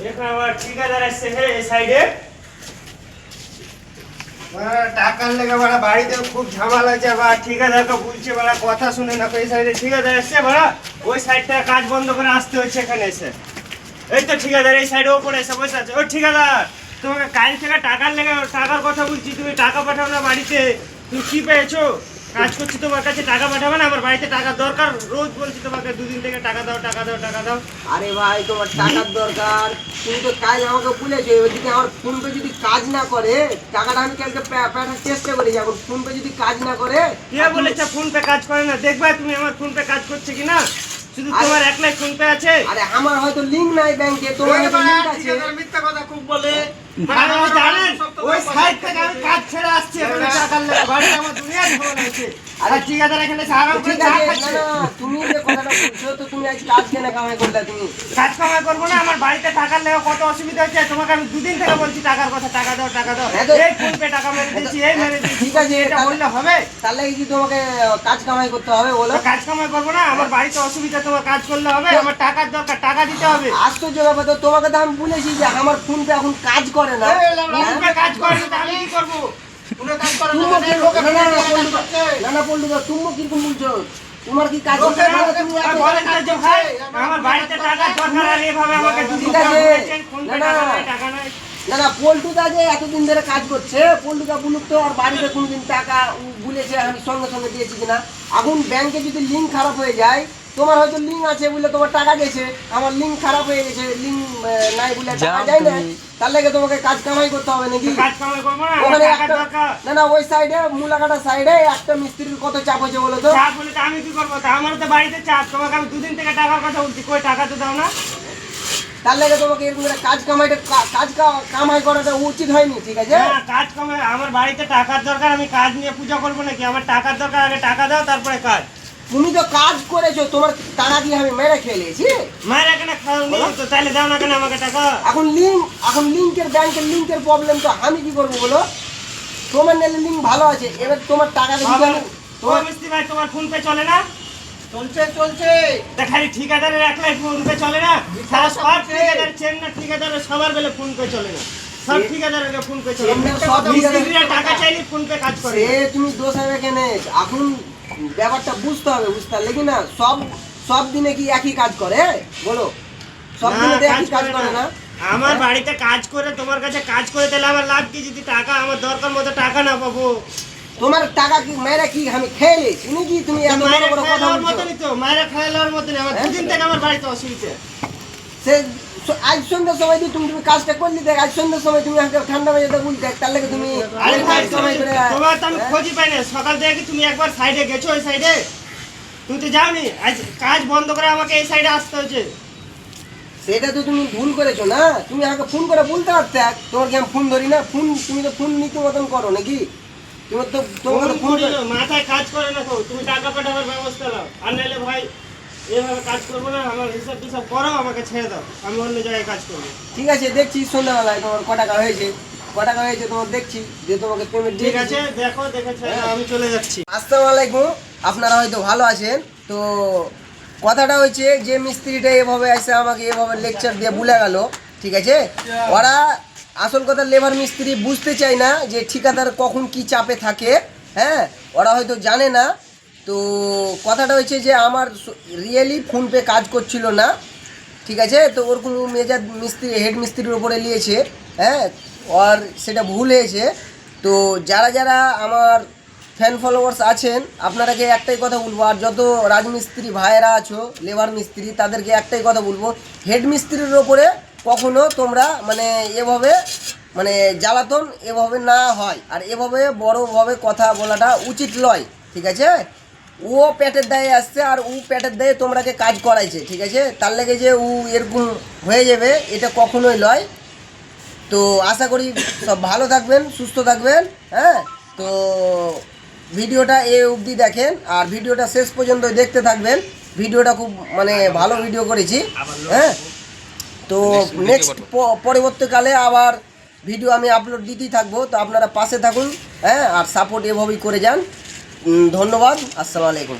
এখানে আবার ঠিকাদার আসছে এই সাইডে টাকার লেগে বাড়িতে খুব ঝামেলা হয়েছে বা ঠিকাদারকে বলছে কথা শুনে না। এই সাইডে ঠিকাদার আসছে ওই সাইডটা কাজ বন্ধ করে আসতে হচ্ছে এখানে এসে। এই তো ঠিকাদার এই সাইডে ওপরে এসে বসে আছে। ও ঠিকাদার, তোমাকে কাল থেকে টাকার লেগে টাকার কথা বলছি, তুমি টাকা পাঠাও না বাড়িতে। তুমি কি পেয়েছো? কাজ করছি তোমার কাছে, টাকা পাঠাবে না? আমার বাড়িতে টাকা দরকার, রোজ বলছি তোমাকে দুদিন থেকে টাকা দাও টাকা দাও টাকা দাও। আরে ভাই তোমার টাকার দরকার, তুমি তো কাজ আমাকে বলেছো। এদিকে আমার ফোনপে যদি কাজ না করে, টাকাটা আমি কালকে পাঠার চেষ্টা করি, এখন ফোনপে যদি কাজ না করে। কে বলেছে ফোন পে কাজ করে না? দেখবা তুমি আমার ফোন পে কাজ করছে কিনা। শুধু তোমার একলাই ফোন পে আছে? আরে আমার হয়তো লিংক নাই ব্যাংকে, তোমার হয়তো লিংক আছে। মিথ্যা কথা খুব বলে। জানেন ওই সাইড থেকে আমি কাজ ছেড়ে আসছি এখানে টাকার লেগে, বাড়িতে আমার দুনিয়া ফোন আছে। আরে ঠিকাদার এখানে আরাম করে ঠিক চা আছে, খাচ্ছে। না না, তুমি যে কথাটা বলছো তো তুমি আজ কাজ কেন কামাই করলে? তুমি কাজ কামাই করবো না? আমার বাড়িতে টাকার লেগে কত অসুবিধা হচ্ছে। তোমাকে আমি দুদিন থেকে বলছি টাকার কথা, টাকা দাও টাকা দাও। এই ফোন পে টাকা মেরে দিচ্ছি, এই মেরে দিচ্ছি। ঠিক আছে, এটা বললে হবে? তাহলে কি তোমাকে কাজ কামাই করতে হবে বলো? কাজ কামাই করবো না? আমার বাড়িতে অসুবিধা, তোমার কাজ করলে হবে? আমার টাকার দরকার, টাকা দিতে হবে। আশ্চর্য ব্যাপার তো, তোমাকে তো আমি বলেছি যে আমার ফোন পে এখন কাজ করে না। ফোন পে কাজ করে না, আমি কি করবো? কোনো কাজ করে না। না না পল্টু দা, তুমি কিরকম বলছো? তোমার কি কাজ করতে লোকের হবে? লোকে তুমি আর বলেন না যে ভাই আমার বাড়িতে টাকার দরকার, আর এভাবে আমাকে দুদিন ঠিক থেকে আছে। বলেছেন ফোন পে না, না। টাকা নাই টাকা নাই। না না পল্টু দা যে এতদিন ধরে কাজ করছে, পল্টু দা বলুক তো আর বাড়িতে কোনোদিন টাকা বলেছে আমি সঙ্গে সঙ্গে দিয়েছি কিনা। এখন ব্যাংকে যদি লিঙ্ক খারাপ হয়ে যায়, তোমার হয়তো লিঙ্ক আছে বলে তোমার টাকা গেছে, আমার লিঙ্ক খারাপ হয়ে গেছে, লিঙ্ক নাই বলে টাকা যায় না। তার লেগে তোমাকে কাজ কামাই করতে হবে নাকি? কাজ কামাই করবো না? আমার ওখানে টাকার একটা, দরকার। না না ওই সাইডে মুলাকাটা সাইডে একটা মিস্ত্রির কত চাপ হয়েছে বলো তো? চাপ বলে তো আমি কি করবো? তা আমারও তো বাড়িতে চাপ। তোমাকে আমি দুদিন থেকে টাকার কথা বলছি, কই টাকা তো দাও না। তার লেগে তোমাকে এরকম করে কাজ কামাই করাটা উচিত হয়নি, ঠিক আছে? না, কাজ কামাই, আমার বাড়িতে টাকার দরকার। আমি কাজ নিয়ে পূজা করবো নাকি? আমার টাকার দরকার, আগে টাকা দাও তারপরে কাজ। তুমি তো কাজ করেছো, তোমার টাকা দিয়ে আমি মেরে খেয়ে নিয়েছি। মায়ের এখানে খাও নি তো, তাহলে দাও না কেন আমাকে টাকা? এখন লিঙ্কের ব্যাংকের লিঙ্কের প্রবলেম, তো আমি কি করবো বলো? তোমার নেলে লিঙ্ক ভালো আছে, এবার তোমার টাকা দিতে হবে। তোমার মিস্ত্রি ভাই, তোমার ফোন পে চলে না? চলছে চলছে। তা খালি ঠিকাদারের একলাই ফোন পে চলে না? সারা সব ঠিকাদার চেন না, ঠিকাদারের সবার বেলে ফোন পে চলে না। সব ঠিকাদারের ফোন পে চলে না। সব মিস্ত্রিরা টাকা চাইলে ফোন পে কাজ করে। সে তুমি দোষ হবে কেন? এখন ব্যাপারটা বুঝতে হবে, বুঝতে পারলে কি না? সব দিনে কি একই কাজ করে বলো? সব দিনে তো একই কাজ করে না। আমার বাড়িতে কাজ করে তোমার কাছে কাজ করে, তাহলে আমার লাভ কি? যদি টাকা আমার দরকার মতো টাকা না পাবো। তোমার টাকা কি মেয়েরা কি আমি খেয়ে নিয়েছি নাকি? তুমি এত বড় বড় কথা খাওয়ার বলছো। মতনই তো, মায়েরা খাওয়ার মতনই। আমার দুদিন থেকে আমার বাড়িতে অসুবিধা। সে আজ সন্ধ্যার সময় দিয়ে তুমি কাজটা করলি, দেখ আজ সন্ধ্যার সময় তুমি ঠান্ডা বাজাতে বলতে, তার লাগে তুমি আরে ভাই, সময় করে। তোমার তো আমি খোঁজই পাই না। সকাল থেকে কি তুমি একবার সাইডে গেছো? ওই সাইডে তুমি তো যাওনি। আজ কাজ বন্ধ করে আমাকে এই সাইডে আসতে হয়েছে। সেটা তো তুমি ভুল করেছো না, তুমি আমাকে ফোন করে বলতে পারতে। তোমার কি আমি ফোন ধরি না? তুমি তো ফোন নীতি মতন করো নাকি? তোমার তো তোমাকে তো ফোন করে। মাথায় কাজ করে না তো, তুমি টাকা পাঠাবার ব্যবস্থা নাও। আর নাহলে ভাই এভাবে কাজ করবো না। আমার হিসাব টিসাব করো, আমাকে ছেড়ে দাও, আমি অন্য জায়গায় কাজ করবো। ঠিক আছে, দেখছি সন্ধ্যাবেলায় তোমার ক টাকা হয়েছে তোমার দেখছি যে তোমাকে পেমেন্ট ঠিক আছে, দেখো, দেখে ছেড়ে দাও, আমি চলে যাচ্ছি। আসসালামু আলাইকুম। আপনারা হয়তো ভালো আছেন তো। কথাটা হচ্ছে যে মিস্ত্রিটা এভাবে এসে আমাকে এভাবে লেকচার দিয়ে ভুলে গেল, ঠিক আছে? ওরা আসল কথা লেবার মিস্ত্রি বুঝতে চায় না যে ঠিকাদার কখন কি চাপে থাকে। হ্যাঁ, ওরা হয়তো জানে না। তো কথাটা হচ্ছে যে আমার রিয়েলি ফোনপে কাজ করছিল না, ঠিক আছে? তো ওর কোনো মেজার মিস্ত্রি হেড মিস্ত্রির উপরে নিয়েছে। হ্যাঁ, আর সেটা ভুল হয়েছে। তো যারা যারা আমার ফ্যান ফলোয়ার্স আছেন, আপনারাকে একটাই কথা বলবো, আর যত রাজমিস্ত্রি ভাইয়েরা আছো, লেবার মিস্ত্রি, তাদেরকে একটাই কথা বলবো, হেড মিস্ত্রির ওপরে কখনো তোমরা এভাবে জ্বালাতন এভাবে না হয়, আর এভাবে বড়োভাবে কথা বলাটা উচিত নয়, ঠিক আছে? ও পেটের দায়ে আসছে আর ও পেটের দায়ে তোমরাকে কাজ করাইছে, ঠিক আছে? তার লেগে যে ও এরকম হয়ে যাবে এটা কখনোই নয়। তো আশা করি সব ভালো থাকবেন, সুস্থ থাকবেন। হ্যাঁ, তো ভিডিওটা অবধি দেখেন আর ভিডিওটা শেষ পর্যন্ত দেখতে থাকবেন। ভিডিওটা খুব ভালো ভিডিও করেছি। হ্যাঁ, তো নেক্সট পরবর্তীকালে আবার ভিডিও আমি আপলোড দিতেই থাকবো। তো আপনারা পাশে থাকুন, হ্যাঁ, আর সাপোর্ট এভাবেই করে যান। ধন্যবাদ। আসসালামু আলাইকুম।